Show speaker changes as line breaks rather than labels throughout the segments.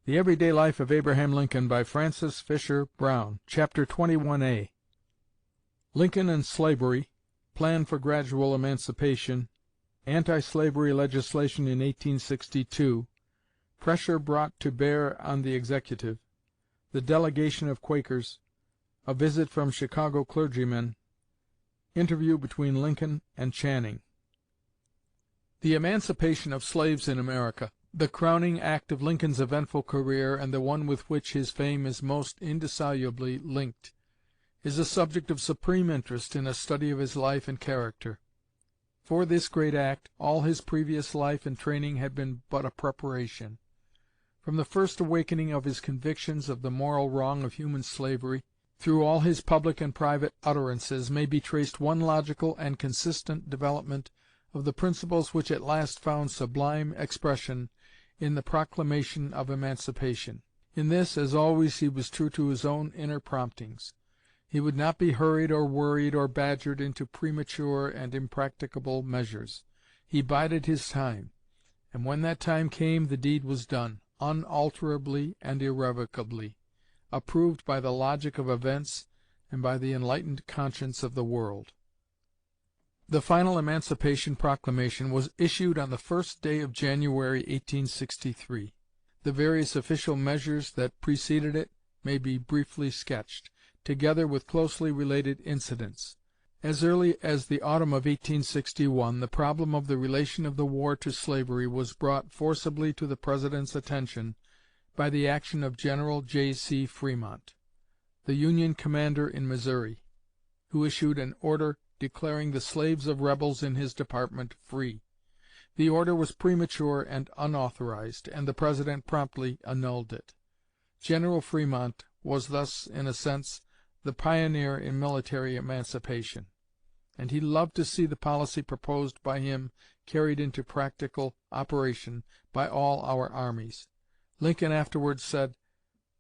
The Everyday Life of Abraham Lincoln by Francis Fisher Browne. Chapter 21a. Lincoln and Slavery, Plan for Gradual Emancipation, Anti-Slavery Legislation in 1862, Pressure Brought to Bear on the Executive, The Delegation of Quakers, A Visit from Chicago Clergymen, Interview between Lincoln and Channing. The emancipation of slaves in America, the crowning act of Lincoln's eventful career and the one with which his fame is most indissolubly linked, is a subject of supreme interest in a study of his life and character. For this great act, all his previous life and training had been but a preparation. From the first awakening of his convictions of the moral wrong of human slavery, through all his public and private utterances, may be traced one logical and consistent development of the principles which at last found sublime expression in the proclamation of emancipation. In this, as always, he was true to his own inner promptings. He would not be hurried or worried or badgered into premature and impracticable measures. He bided his time, and when that time came the deed was done, unalterably and irrevocably, approved by the logic of events and by the enlightened conscience of the world. The final Emancipation Proclamation was issued on the first day of January, 1863. The various official measures that preceded it may be briefly sketched, together with closely related incidents. As early as the autumn of 1861, the problem of the relation of the war to slavery was brought forcibly to the President's attention by the action of General J.C. Fremont, the Union commander in Missouri, who issued an order declaring the slaves of rebels in his department free. The order was premature and unauthorized, and the President promptly annulled it. General Fremont was thus, in a sense, the pioneer in military emancipation, and he loved to see the policy proposed by him carried into practical operation by all our armies. Lincoln afterwards said,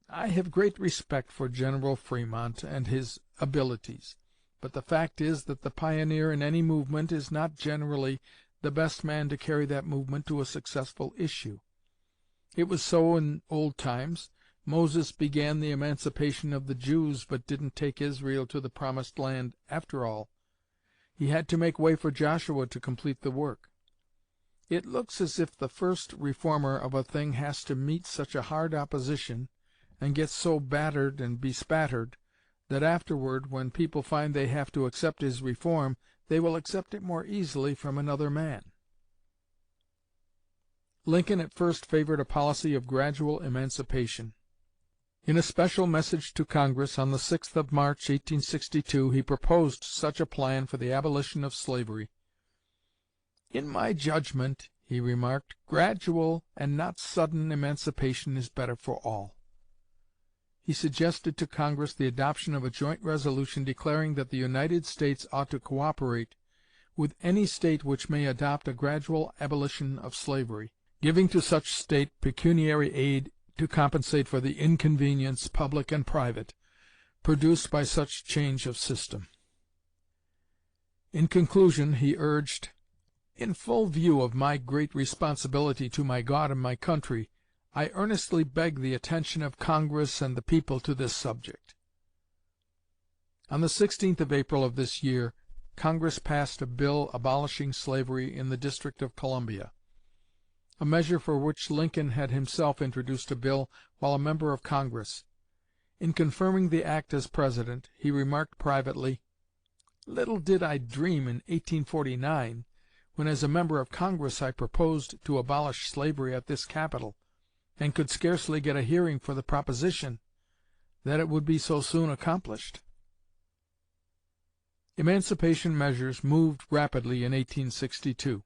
"I have great respect for General Fremont and his abilities, but the fact is that the pioneer in any movement is not generally the best man to carry that movement to a successful issue. It was so in old times. Moses began the emancipation of the Jews, but didn't take Israel to the promised land after all. He had to make way for Joshua to complete the work. It looks as if the first reformer of a thing has to meet such a hard opposition, and get so battered and bespattered, that afterward, when people find they have to accept his reform, they will accept it more easily from another man." Lincoln at first favored a policy of gradual emancipation. In a special message to Congress on the 6th of March, 1862, he proposed such a plan for the abolition of slavery. "In my judgment," he remarked, "gradual and not sudden emancipation is better for all." He suggested to Congress the adoption of a joint resolution declaring that the United States ought to cooperate with any State which may adopt a gradual abolition of slavery, giving to such State pecuniary aid to compensate for the inconvenience, public and private, produced by such change of system. In conclusion, he urged, "In full view of my great responsibility to my God and my country, I earnestly beg the attention of Congress and the people to this subject." On the 16th of April of this year, Congress passed a bill abolishing slavery in the District of Columbia, a measure for which Lincoln had himself introduced a bill while a member of Congress. In confirming the act as President, he remarked privately, "Little did I dream in 1849, when as a member of Congress I proposed to abolish slavery at this capital, and could scarcely get a hearing for the proposition, that it would be so soon accomplished." Emancipation measures moved rapidly in 1862.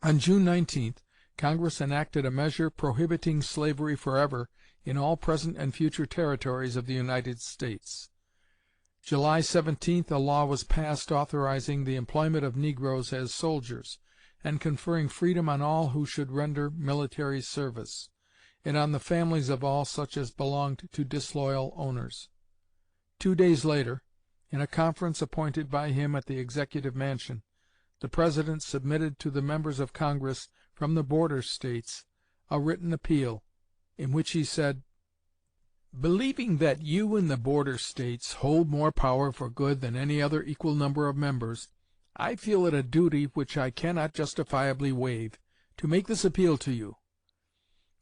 On June 19th, Congress enacted a measure prohibiting slavery forever in all present and future territories of the United States. July 17th, a law was passed authorizing the employment of negroes as soldiers, and conferring freedom on all who should render military service, and on the families of all such as belonged to disloyal owners. 2 days later, in a conference appointed by him at the Executive Mansion, the President submitted to the members of Congress from the border States a written appeal in which he said, "Believing that you in the border States hold more power for good than any other equal number of members, I feel it a duty which I cannot justifiably waive, to make this appeal to you.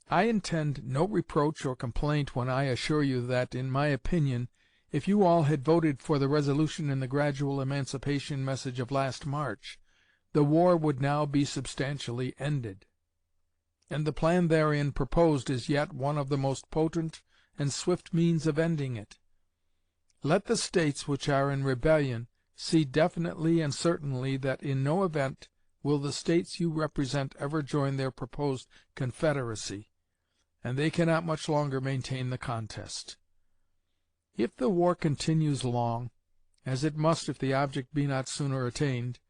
I intend no reproach or complaint when I assure you that, in my opinion, if you all had voted for the resolution in the gradual emancipation message of last March, the war would now be substantially ended. And the plan therein proposed is yet one of the most potent and swift means of ending it. Let the States which are in rebellion see definitely and certainly that in no event will the States you represent ever join their proposed Confederacy, and they cannot much longer maintain the contest. If the war continues long, as it must if the object be not sooner attained,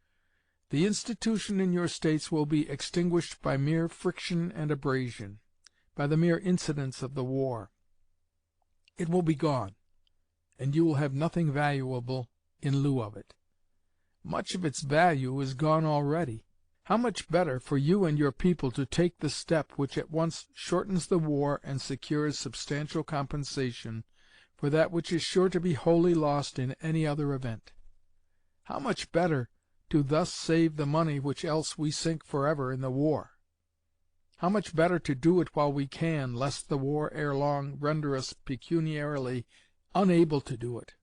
the institution in your States will be extinguished by mere friction and abrasion, by the mere incidents of the war. It will be gone, and you will have nothing valuable in lieu of it. Much of its value is gone already. How much better for you and your people to take the step which at once shortens the war and secures substantial compensation for that which is sure to be wholly lost in any other event. How much better to thus save the money which else we sink forever in the war. How much better to do it while we can, lest the war ere long render us pecuniarily unable to do it.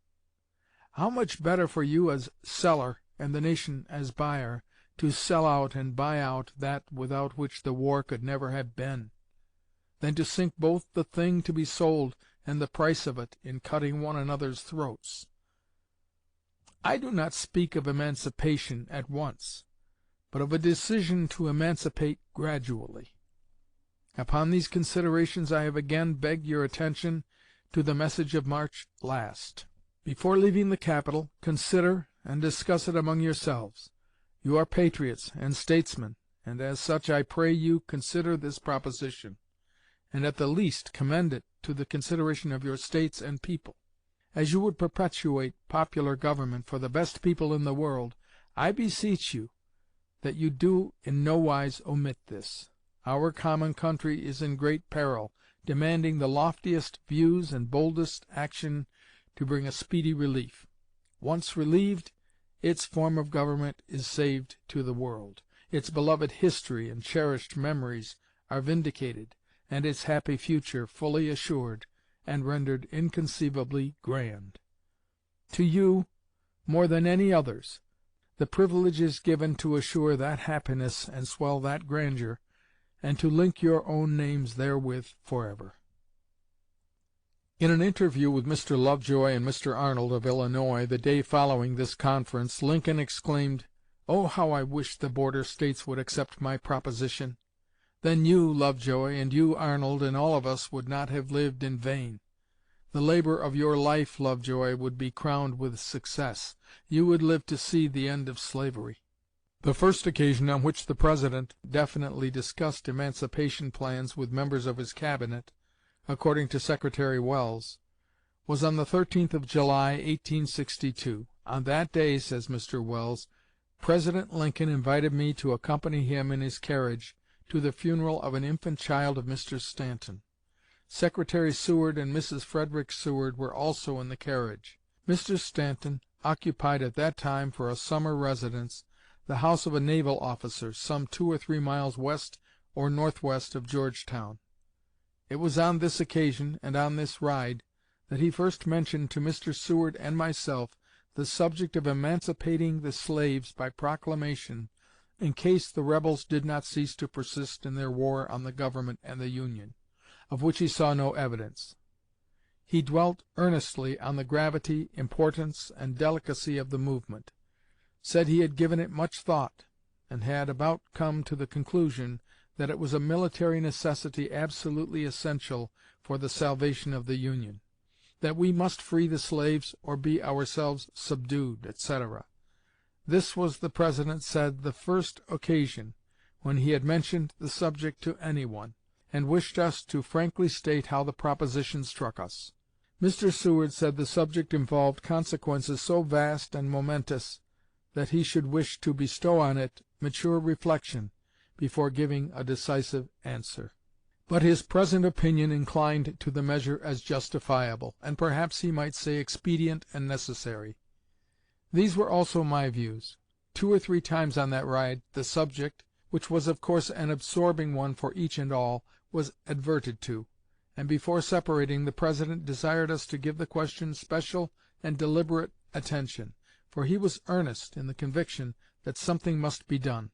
How much better for you as seller and the nation as buyer to sell out and buy out that without which the war could never have been, than to sink both the thing to be sold and the price of it in cutting one another's throats. I do not speak of emancipation at once, but of a decision to emancipate gradually. Upon these considerations I have again begged your attention to the message of March last. Before leaving the capital, consider and discuss it among yourselves. You are patriots and statesmen, and as such I pray you consider this proposition, and at the least commend it to the consideration of your States and people. As you would perpetuate popular government for the best people in the world, I beseech you that you do in no wise omit this. Our common country is in great peril, demanding the loftiest views and boldest action to bring a speedy relief. Once relieved, its form of government is saved to the world, its beloved history and cherished memories are vindicated, and its happy future fully assured and rendered inconceivably grand. To you, more than any others, the privilege is given to assure that happiness and swell that grandeur, and to link your own names therewith forever. In an interview with Mr. Lovejoy and Mr. Arnold of Illinois, the day following this conference, Lincoln exclaimed, "Oh, how I wish the border States would accept my proposition! Then you, Lovejoy, and you, Arnold, and all of us would not have lived in vain. The labor of your life, Lovejoy, would be crowned with success. You would live to see the end of slavery." The first occasion on which the President definitely discussed emancipation plans with members of his Cabinet, according to Secretary Welles, was on the 13th of July, 1862. On that day, says Mr. Welles, President Lincoln invited me to accompany him in his carriage to the funeral of an infant child of Mr. Stanton. Secretary Seward and Mrs. Frederick Seward were also in the carriage. Mr. Stanton occupied at that time for a summer residence the house of a naval officer, some 2 or 3 miles west or northwest of Georgetown. It was on this occasion, and on this ride, that he first mentioned to Mr. Seward and myself the subject of emancipating the slaves by proclamation in case the rebels did not cease to persist in their war on the Government and the Union, of which he saw no evidence. He dwelt earnestly on the gravity, importance, and delicacy of the movement, said he had given it much thought, and had about come to the conclusion that it was a military necessity absolutely essential for the salvation of the Union, that we must free the slaves or be ourselves subdued, etc. This was, the President said, the first occasion when he had mentioned the subject to any one, and wished us to frankly state how the proposition struck us. Mr. Seward said the subject involved consequences so vast and momentous that he should wish to bestow on it mature reflection before giving a decisive answer. but his present opinion inclined to the measure as justifiable, and perhaps he might say expedient and necessary. These were also my views. 2 or 3 times on that ride the subject, which was of course an absorbing one for each and all, was adverted to, and before separating the President desired us to give the question special and deliberate attention, for he was earnest in the conviction that something must be done.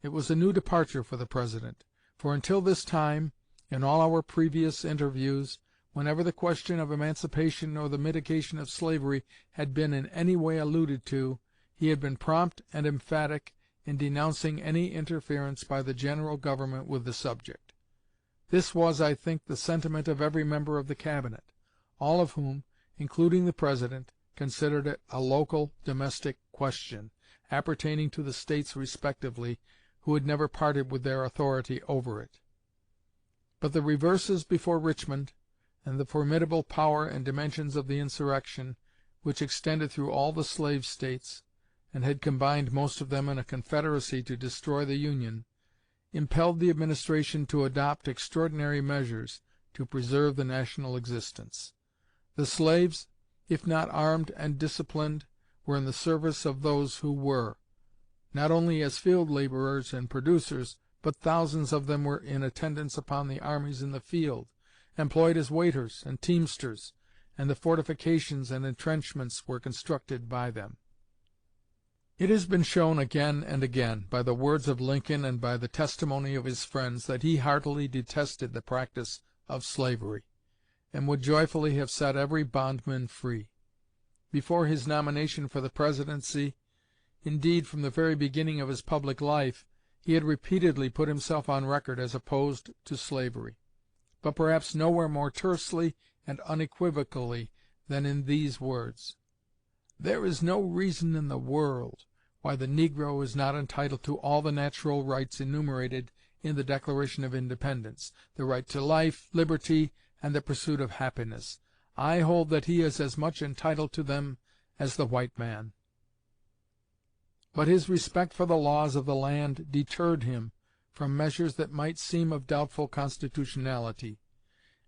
It was a new departure for the President, for until this time, in all our previous interviews, whenever the question of emancipation or the mitigation of slavery had been in any way alluded to, he had been prompt and emphatic in denouncing any interference by the General Government with the subject. This was, I think, the sentiment of every member of the Cabinet, all of whom, including the President, considered it a local, domestic question, appertaining to the States respectively, who had never parted with their authority over it. But the reverses before Richmond, and the formidable power and dimensions of the insurrection, which extended through all the slave States, and had combined most of them in a confederacy to destroy the Union, impelled the administration to adopt extraordinary measures to preserve the national existence. The slaves, if not armed and disciplined, were in the service of those who were, not only as field laborers and producers, but thousands of them were in attendance upon the armies in the field, employed as waiters and teamsters, and the fortifications and entrenchments were constructed by them. It has been shown again and again, by the words of Lincoln and by the testimony of his friends, that he heartily detested the practice of slavery, and would joyfully have set every bondman free. Before his nomination for the Presidency, indeed from the very beginning of his public life, he had repeatedly put himself on record as opposed to slavery, but perhaps nowhere more tersely and unequivocally than in these words: "There is no reason in the world why the negro is not entitled to all the natural rights enumerated in the Declaration of Independence, the right to life, liberty, and the pursuit of happiness. I hold that he is as much entitled to them as the white man." But his respect for the laws of the land deterred him from measures that might seem of doubtful constitutionality,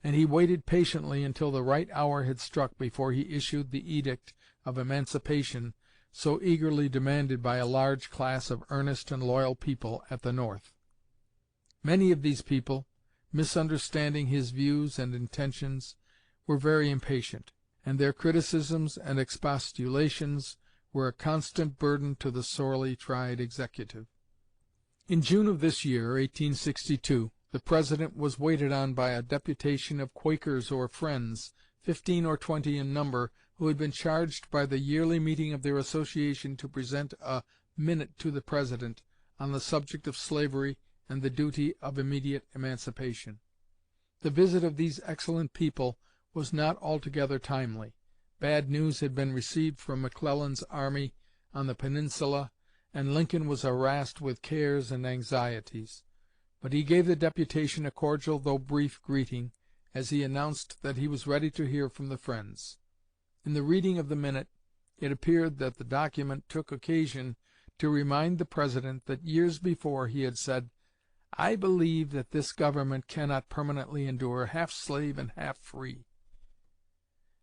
and he waited patiently until the right hour had struck before he issued the edict of emancipation so eagerly demanded by a large class of earnest and loyal people at the North. Many of these people, misunderstanding his views and intentions, were very impatient, and their criticisms and expostulations were a constant burden to the sorely tried executive. In June of this year, 1862, the President was waited on by a deputation of Quakers or Friends, 15 or 20 in number, who had been charged by the yearly meeting of their association to present a minute to the President on the subject of slavery and the duty of immediate emancipation. The visit of these excellent people was not altogether timely. Bad news had been received from McClellan's army on the Peninsula, and Lincoln was harassed with cares and anxieties. But he gave the deputation a cordial though brief greeting, as he announced that he was ready to hear from the friends. In the reading of the minute, it appeared that the document took occasion to remind the President that years before he had said, "I believe that this government cannot permanently endure half slave and half free,"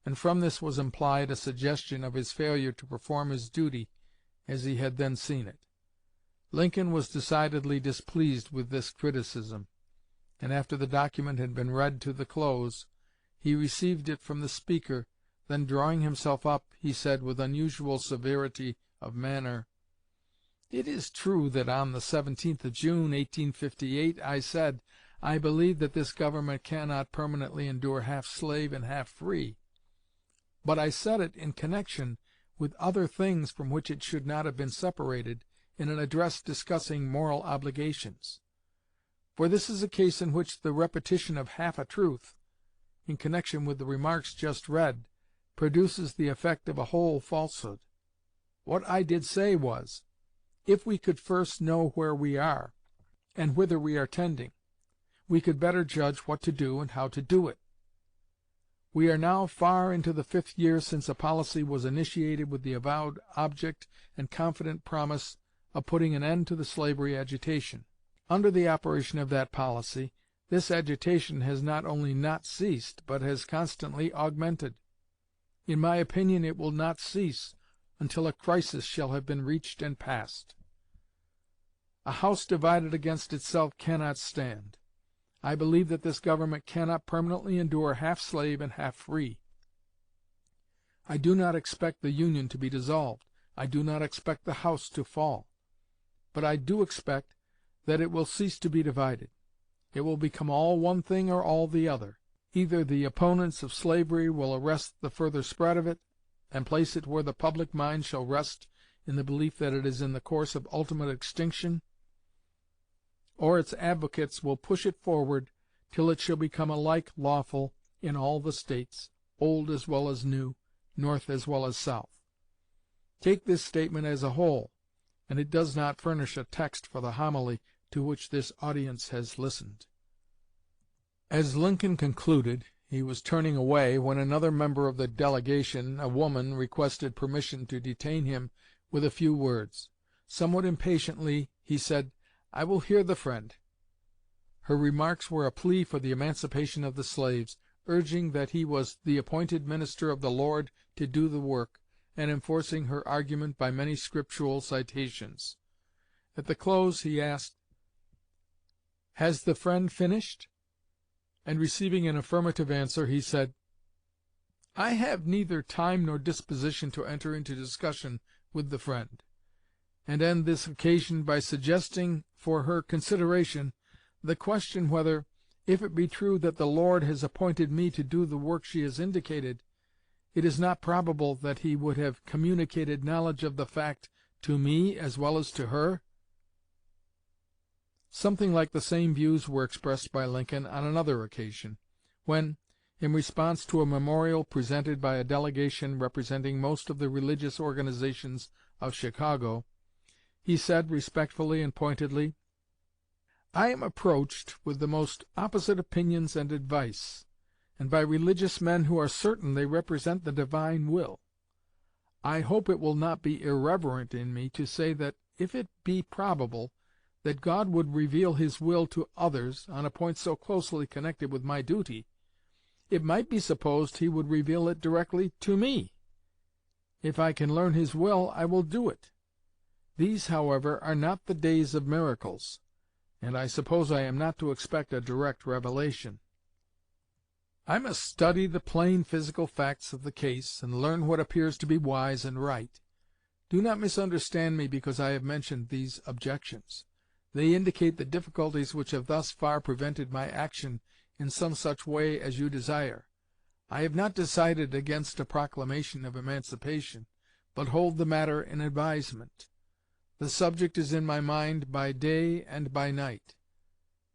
and from this was implied a suggestion of his failure to perform his duty as he had then seen it. Lincoln was decidedly displeased with this criticism, and after the document had been read to the close, he received it from the Speaker. Then drawing himself up, he said with unusual severity of manner, "It is true that on the 17th of June, 1858, I said, 'I believe that this government cannot permanently endure half slave and half free.' But I said it in connection with other things from which it should not have been separated in an address discussing moral obligations. For this is a case in which the repetition of half a truth, in connection with the remarks just read, produces the effect of a whole falsehood. What I did say was, if we could first know where we are, and whither we are tending, we could better judge what to do and how to do it. We are now far into the 5th year since a policy was initiated with the avowed object and confident promise of putting an end to the slavery agitation. Under the operation of that policy, This agitation has not only not ceased, but has constantly augmented. In my opinion, it will not cease until a crisis shall have been reached and passed. A house divided against itself cannot stand. I believe that this government cannot permanently endure half slave and half free. I do not expect the Union to be dissolved. I do not expect the house to fall. But I do expect that it will cease to be divided. It will become all one thing or all the other. Either the opponents of slavery will arrest the further spread of it, and place it where the public mind shall rest in the belief that it is in the course of ultimate extinction, or its advocates will push it forward till it shall become alike lawful in all the States, old as well as new, North as well as South. Take this statement as a whole, and it does not furnish a text for the homily to which this audience has listened." As Lincoln concluded, he was turning away, when another member of the delegation, a woman, requested permission to detain him with a few words. Somewhat impatiently he said, "I will hear the friend." Her remarks were a plea for the emancipation of the slaves, urging that he was the appointed minister of the Lord to do the work, and enforcing her argument by many scriptural citations. At the close he asked, "Has the friend finished?" And receiving an affirmative answer, he said, "I have neither time nor disposition to enter into discussion with the friend, and end this occasion by suggesting for her consideration the question whether, if it be true that the Lord has appointed me to do the work she has indicated, it is not probable that he would have communicated knowledge of the fact to me as well as to her." Something like the same views were expressed by Lincoln on another occasion, when, in response to a memorial presented by a delegation representing most of the religious organizations of Chicago, he said respectfully and pointedly, "I am approached with the most opposite opinions and advice, and by religious men who are certain they represent the divine will. I hope it will not be irreverent in me to say that if it be probable that God would reveal his will to others on a point so closely connected with my duty, it might be supposed he would reveal it directly to me. If I can learn his will, I will do it. These, however, are not the days of miracles, and I suppose I am not to expect a direct revelation. I must study the plain physical facts of the case, and learn what appears to be wise and right. Do not misunderstand me because I have mentioned these objections. They indicate the difficulties which have thus far prevented my action in some such way as you desire. I have not decided against a proclamation of emancipation, but hold the matter in advisement. The subject is in my mind by day and by night.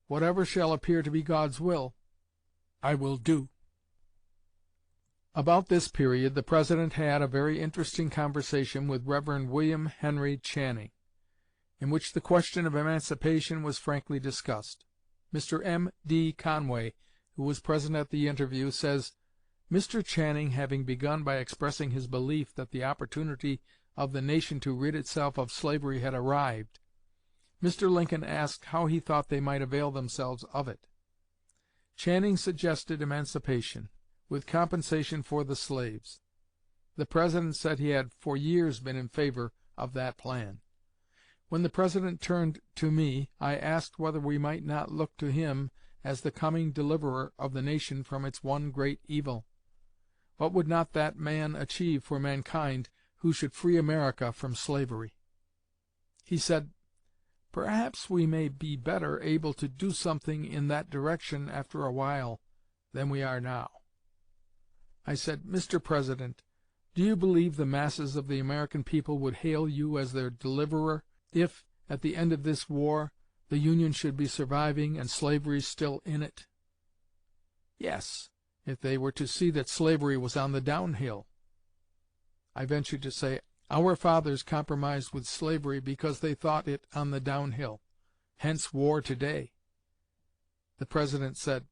Whatever shall appear to be God's will, I will do." About this period the President had a very interesting conversation with Rev. William Henry Channing, in which the question of emancipation was frankly discussed. Mr. M.D. Conway, who was present at the interview, says, "Mr. Channing having begun by expressing his belief that the opportunity of the nation to rid itself of slavery had arrived, Mr. Lincoln asked how he thought they might avail themselves of it. Channing suggested emancipation, with compensation for the slaves. The President said he had for years been in favor of that plan. When the President turned to me, I asked whether we might not look to him as the coming deliverer of the nation from its one great evil. What would not that man achieve for mankind who should free America from slavery? He said, 'Perhaps we may be better able to do something in that direction after a while than we are now.' I said, 'Mr. President, do you believe the masses of the American people would hail you as their deliverer, if, at the end of this war, the Union should be surviving and slavery still in it?' 'Yes, if they were to see that slavery was on the downhill.' I ventured to say, 'Our fathers compromised with slavery because they thought it on the downhill. Hence war today.' The President said,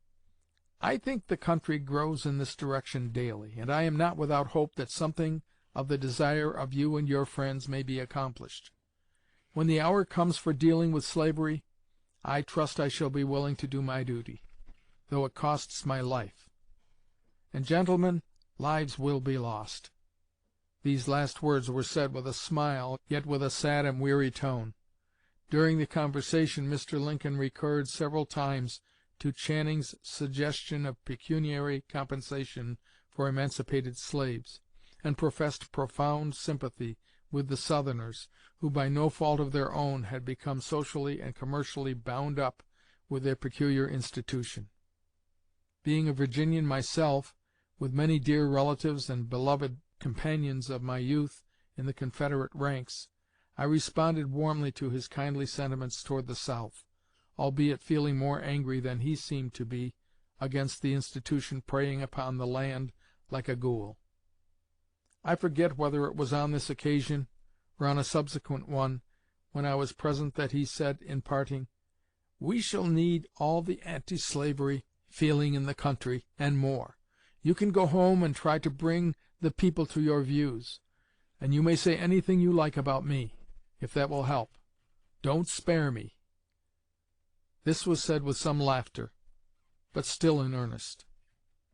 'I think the country grows in this direction daily, and I am not without hope that something of the desire of you and your friends may be accomplished. When the hour comes for dealing with slavery, I trust I shall be willing to do my duty.' though it costs my life. And, gentlemen, lives will be lost." These last words were said with a smile, yet with a sad and weary tone. During the conversation Mr. Lincoln recurred several times to Channing's suggestion of pecuniary compensation for emancipated slaves, and professed profound sympathy with the Southerners, who by no fault of their own had become socially and commercially bound up with their peculiar institution. Being a Virginian myself, with many dear relatives and beloved companions of my youth in the Confederate ranks, I responded warmly to his kindly sentiments toward the South, albeit feeling more angry than he seemed to be against the institution preying upon the land like a ghoul. I forget whether it was on this occasion, or on a subsequent one, when I was present, that he said in parting, "We shall need all the anti-slavery feeling in the country, and more. You can go home and try to bring the people to your views, and you may say anything you like about me, if that will help. Don't spare me." This was said with some laughter, but still in earnest.